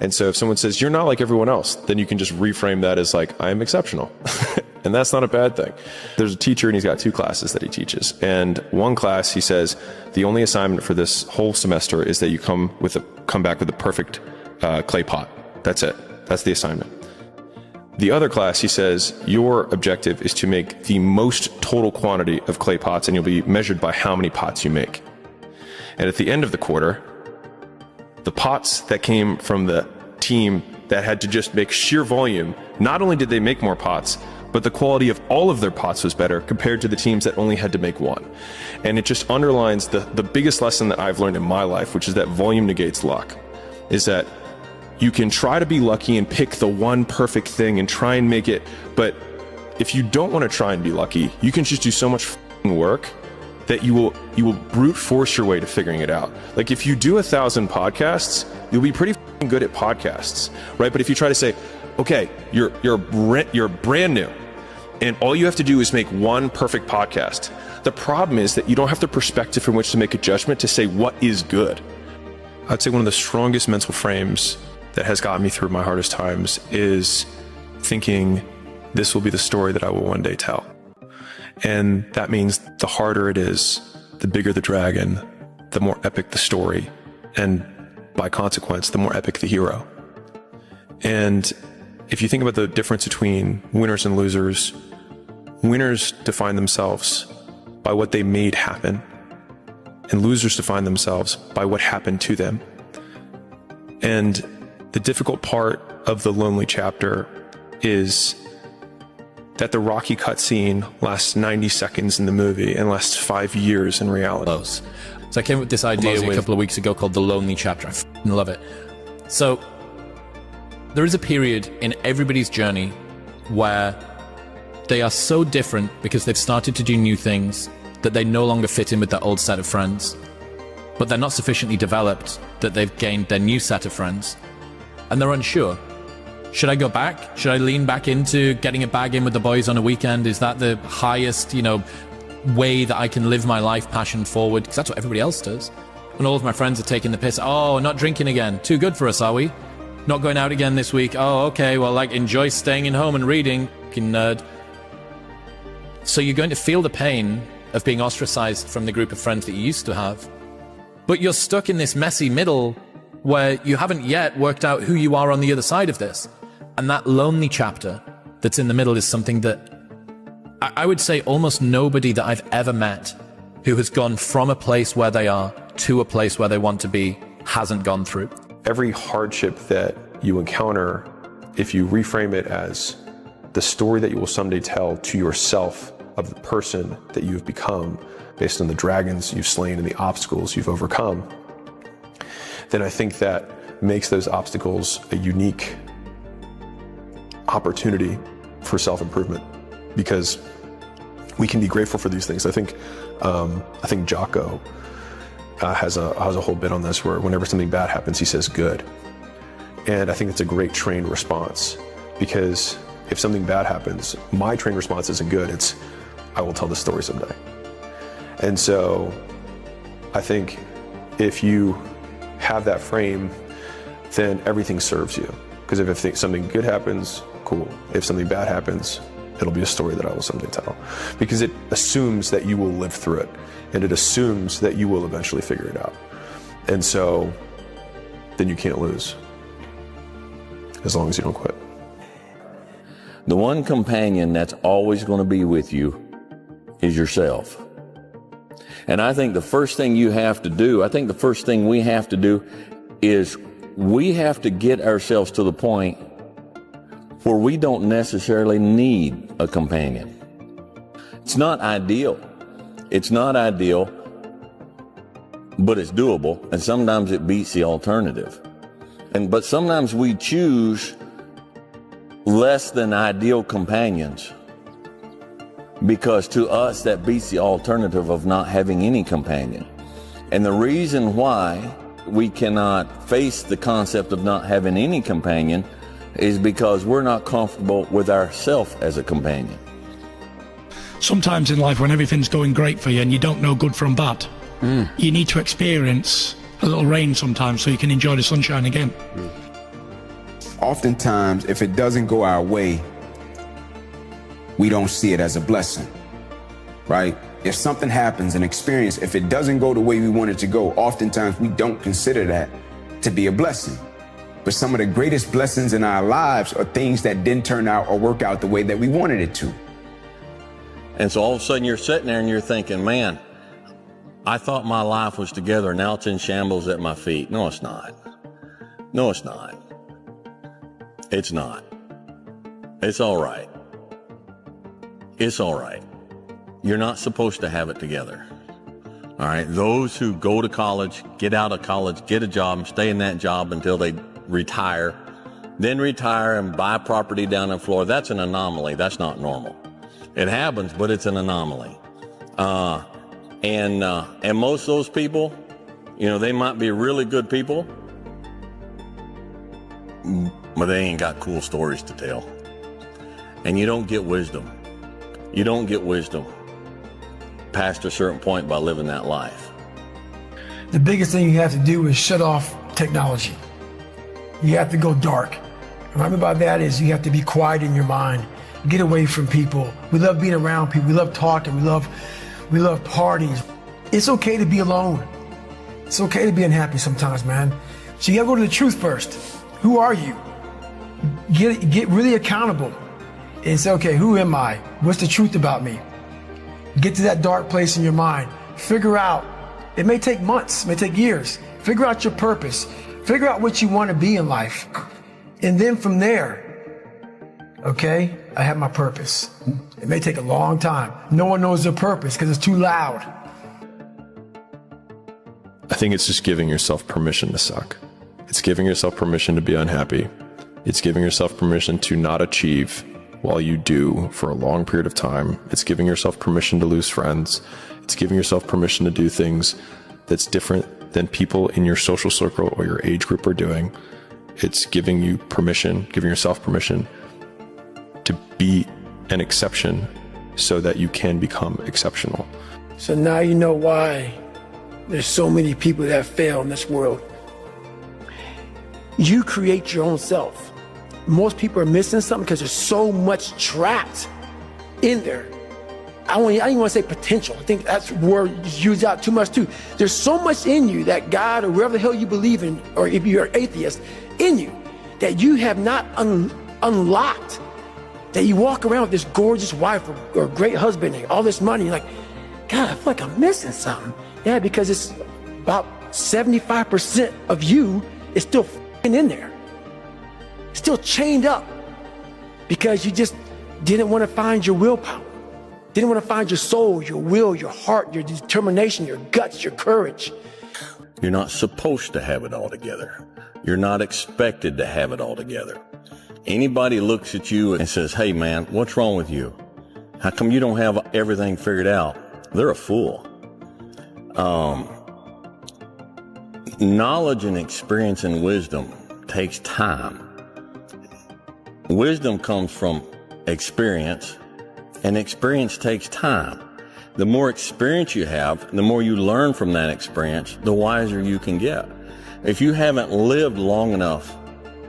And so if someone says, you're not like everyone else, then you can just reframe that as like, I am exceptional. And that's not a bad thing. There's a teacher and he's got 2 classes that he teaches. And one class, he says, the only assignment for this whole semester is that you come back with a perfect clay pot. That's it. That's the assignment. The other class, he says, your objective is to make the most total quantity of clay pots, and you'll be measured by how many pots you make. And at the end of the quarter, the pots that came from the team that had to just make sheer volume, not only did they make more pots, but the quality of all of their pots was better compared to the teams that only had to make one. And it just underlines the biggest lesson that I've learned in my life, which is that volume negates luck, is that you can try to be lucky and pick the one perfect thing and try and make it, but if you don't want to try and be lucky, you can just do so much work that you will brute force your way to figuring it out. Like if you do 1,000 podcasts, you'll be pretty good at podcasts, right? But if you try to say, okay, you're brand new, and all you have to do is make one perfect podcast. The problem is that you don't have the perspective from which to make a judgment to say what is good. I'd say one of the strongest mental frames that has gotten me through my hardest times is thinking this will be the story that I will one day tell. And that means the harder it is, the bigger the dragon, the more epic the story, and by consequence, the more epic the hero. And if you think about the difference between winners and losers, winners define themselves by what they made happen, and losers define themselves by what happened to them. And the difficult part of the lonely chapter is that the Rocky cutscene lasts 90 seconds in the movie and lasts 5 years in reality. So I came up with this idea a couple of weeks ago called the lonely chapter. I f***ing love it. So there is a period in everybody's journey where they are so different because they've started to do new things that they no longer fit in with their old set of friends. But they're not sufficiently developed that they've gained their new set of friends. And they're unsure. Should I go back? Should I lean back into getting a bag in with the boys on a weekend? Is that the highest, way that I can live my life passion forward? Because that's what everybody else does. And all of my friends are taking the piss. Oh, not drinking again. Too good for us, are we? Not going out again this week. Oh, okay. Well, enjoy staying in home and reading. Fucking nerd. So you're going to feel the pain of being ostracized from the group of friends that you used to have. But you're stuck in this messy middle where you haven't yet worked out who you are on the other side of this. And that lonely chapter that's in the middle is something that I would say almost nobody that I've ever met who has gone from a place where they are to a place where they want to be hasn't gone through. Every hardship that you encounter, if you reframe it as the story that you will someday tell to yourself of the person that you've become based on the dragons you've slain and the obstacles you've overcome, then I think that makes those obstacles a unique opportunity for self-improvement, because we can be grateful for these things. I think Jocko has a whole bit on this where whenever something bad happens, he says good. And I think it's a great trained response, because if something bad happens, my trained response isn't good. It's, I will tell this story someday. And so I think if you have that frame, then everything serves you. Because if something good happens, cool. If something bad happens, it'll be a story that I will someday tell. Because it assumes that you will live through it, and it assumes that you will eventually figure it out. And so then you can't lose, as long as you don't quit. The one companion that's always going to be with you is yourself. And I think the first thing we have to do is we have to get ourselves to the point where we don't necessarily need a companion. It's not ideal. It's not ideal, but it's doable, and sometimes it beats the alternative. But sometimes we choose less than ideal companions because to us that beats the alternative of not having any companion. And the reason why we cannot face the concept of not having any companion is because we're not comfortable with ourselves as a companion. Sometimes in life when everything's going great for you and you don't know good from bad, you need to experience a little rain sometimes so you can enjoy the sunshine again. oftentimes, if it doesn't go our way, we don't see it as a blessing, right? If something happens, an experience, if it doesn't go the way we want it to go, oftentimes we don't consider that to be a blessing. But some of the greatest blessings in our lives are things that didn't turn out or work out the way that we wanted it to. And so all of a sudden you're sitting there and you're thinking, man, I thought my life was together. Now it's in shambles at my feet. No, it's not. No, it's not. It's not. It's all right. It's all right. You're not supposed to have it together. All right. Those who go to college, get out of college, get a job and stay in that job until they retire, then retire and buy property down in Florida. That's an anomaly. That's not normal. It happens, but it's an anomaly. And most of those people, you know, they might be really good people, but they ain't got cool stories to tell. And you don't get wisdom. You don't get wisdom past a certain point by living that life. The biggest thing you have to do is shut off technology. You have to go dark. And what I mean by that is you have to be quiet in your mind. Get away from people. We love being around people. We love talking. We love parties. It's okay to be alone. It's okay to be unhappy sometimes, man. So you gotta go to the truth first. Who are you? Get really accountable and say, okay, who am I? What's the truth about me? Get to that dark place in your mind. Figure out, it may take months, it may take years. Figure out your purpose. Figure out what you want to be in life. And then from there, okay, I have my purpose. It may take a long time. No one knows their purpose because it's too loud. I think it's just giving yourself permission to suck. It's giving yourself permission to be unhappy. It's giving yourself permission to not achieve while you do for a long period of time. It's giving yourself permission to lose friends. It's giving yourself permission to do things that's different than people in your social circle or your age group are doing. It's giving you permission, giving yourself permission to be an exception so that you can become exceptional. So now you know why there's so many people that fail in this world. You create your own self. Most people are missing something because there's so much trapped in there. I don't even want to say potential. I think that's a word used out too much too. There's so much in you that God or wherever the hell you believe in, or if you're an atheist, in you, that you have not unlocked. That you walk around with this gorgeous wife or great husband and all this money, you're like, God, I feel like I'm missing something. Yeah, because it's about 75% of you is still in there. Still chained up because you just didn't want to find your willpower. Didn't want to find your soul, your will, your heart, your determination, your guts, your courage. You're not supposed to have it all together. You're not expected to have it all together. Anybody looks at you and says, hey man, what's wrong with you? How come you don't have everything figured out? They're a fool. Knowledge and experience and wisdom takes time. Wisdom comes from experience, and experience takes time. The more experience you have, the more you learn from that experience, the wiser you can get. If you haven't lived long enough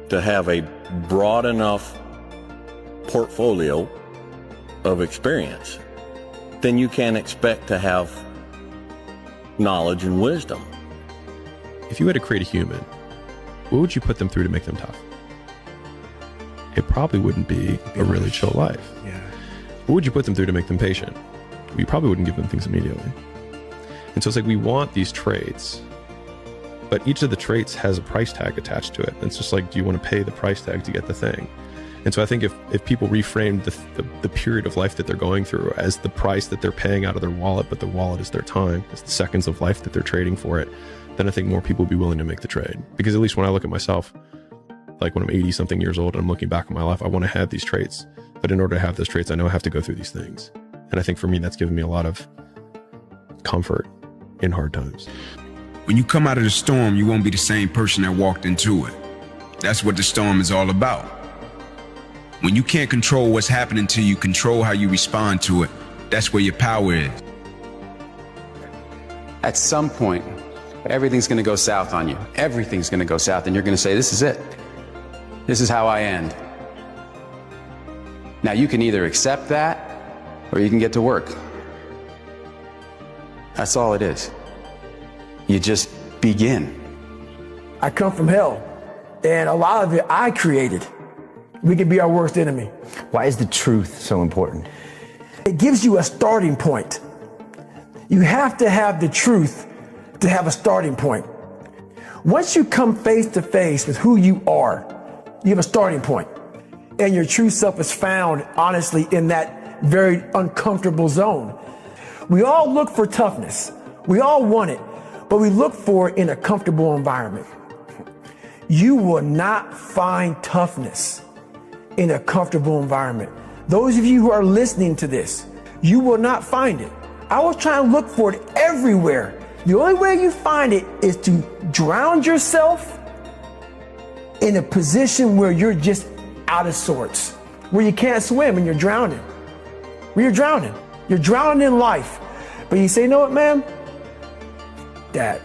to have a broad enough portfolio of experience, then you can't expect to have knowledge and wisdom. If you had to create a human, what would you put them through to make them tough? It probably wouldn't be a really chill life. Yeah. What would you put them through to make them patient? You probably wouldn't give them things immediately. And so it's like we want these traits, but each of the traits has a price tag attached to it. It's just like, do you want to pay the price tag to get the thing? And so I think if people reframed the period of life that they're going through as the price that they're paying out of their wallet, but the wallet is their time, it's the seconds of life that they're trading for it, then I think more people will be willing to make the trade. Because at least when I look at myself, like when I'm 80 something years old and I'm looking back on my life, I want to have these traits. But in order to have those traits, I know I have to go through these things. And I think for me, that's given me a lot of comfort in hard times. When you come out of the storm, you won't be the same person that walked into it. That's what the storm is all about. When you can't control what's happening to you, control how you respond to it. That's where your power is. At some point, everything's going to go south on you. Everything's going to go south, and you're going to say, this is it. This is how I end. Now you can either accept that or you can get to work. That's all it is. You just begin. I come from hell, and a lot of it I created. We can be our worst enemy. Why is the truth so important? It gives you a starting point. You have to have the truth to have a starting point. Once you come face to face with who you are, you have a starting point. And your true self is found, honestly, in that very uncomfortable zone. We all look for toughness. We all want it, but we look for it in a comfortable environment. You will not find toughness in a comfortable environment. Those of you who are listening to this, you will not find it. I was trying to look for it everywhere. The only way you find it is to drown yourself in a position where you're just out of sorts, where you can't swim and you're drowning. Where you're drowning. You're drowning in life. But you say, you know what, man? That.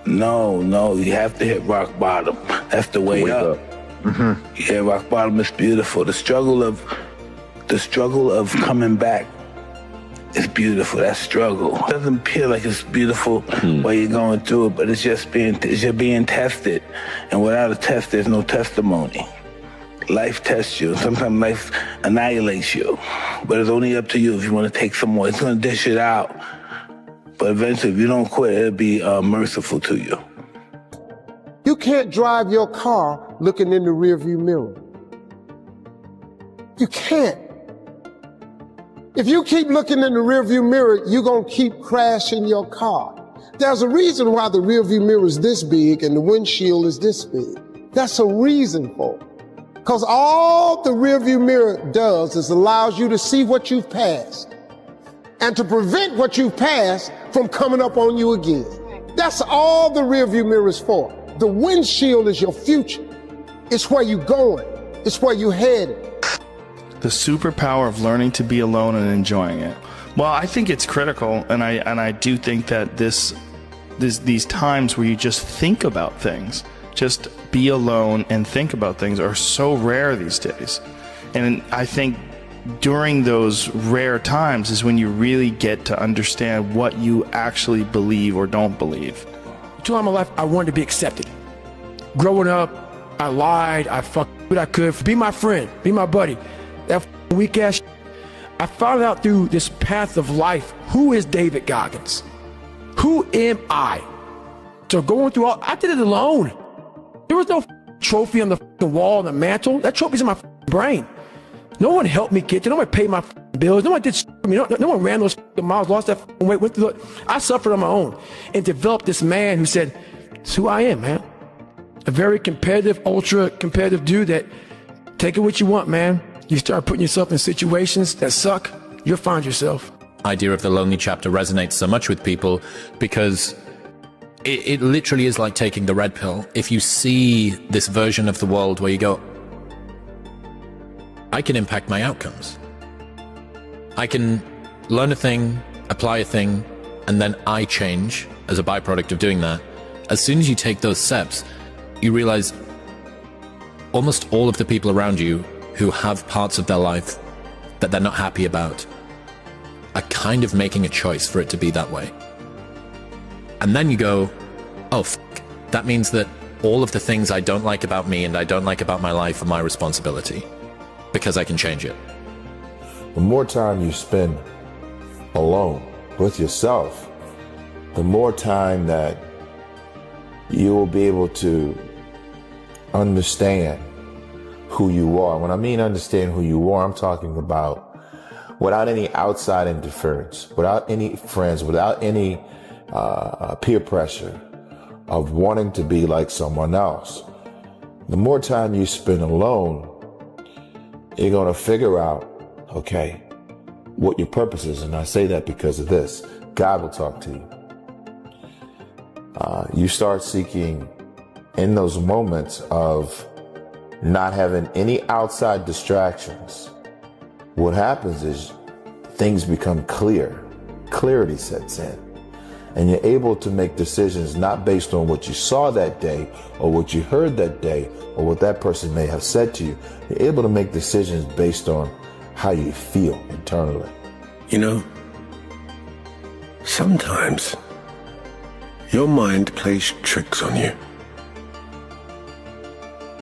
No, you have to hit rock bottom. That's the way up. Mm-hmm. Yeah, rock bottom is beautiful. The struggle of coming back is beautiful. That struggle. It doesn't appear like it's beautiful while you're going through it, but it's you're being tested. And without a test, there's no testimony. Life tests you. Sometimes life annihilates you. But it's only up to you if you want to take some more. It's going to dish it out. But eventually, if you don't quit, it'll be merciful to you. You can't drive your car looking in the rearview mirror. You can't. If you keep looking in the rearview mirror, you're going to keep crashing your car. There's a reason why the rearview mirror is this big and the windshield is this big. That's a reason for it. Because all the rearview mirror does is allows you to see what you've passed and to prevent what you've passed from coming up on you again. That's all the rearview mirror is for. The windshield is your future. It's where you're going. It's where you're headed. The superpower of learning to be alone and enjoying it. Well, I think it's critical, and I do think that these times where you just think about things, just be alone and think about things, are so rare these days. And I think during those rare times is when you really get to understand what you actually believe or don't believe. Throughout my life, I wanted to be accepted. Growing up, I lied, I fucked what I could. Be my friend, be my buddy. That weak ass. I found out through this path of life, who is David Goggins? Who am I? So going through all, I did it alone. There was no trophy on the wall, on the mantle. That trophy's in my brain. No one helped me get there. No one paid my bills. No one did for me. No one ran those miles, lost that weight. Went through it. I suffered on my own and developed this man who said, it's who I am, man. A very competitive, ultra competitive dude that take it what you want, man. You start putting yourself in situations that suck, you'll find yourself. Idea of the lonely chapter resonates so much with people because it literally is like taking the red pill. If you see this version of the world where you go, I can impact my outcomes. I can learn a thing, apply a thing, and then I change as a byproduct of doing that. As soon as you take those steps, you realize almost all of the people around you who have parts of their life that they're not happy about are kind of making a choice for it to be that way. And then you go, oh, that means that all of the things I don't like about me and I don't like about my life are my responsibility because I can change it. The more time you spend alone with yourself, the more time that you will be able to understand who you are. When I mean understand who you are, I'm talking about without any outside interference, without any friends, without any peer pressure of wanting to be like someone else. The more time you spend alone, you're going to figure out, okay, what your purpose is. And I say that because of this. God will talk to you. You start seeking in those moments of not having any outside distractions. What happens is things become clear. Clarity sets in. And you're able to make decisions not based on what you saw that day or what you heard that day or what that person may have said to you. You're able to make decisions based on how you feel internally. You know, sometimes your mind plays tricks on you.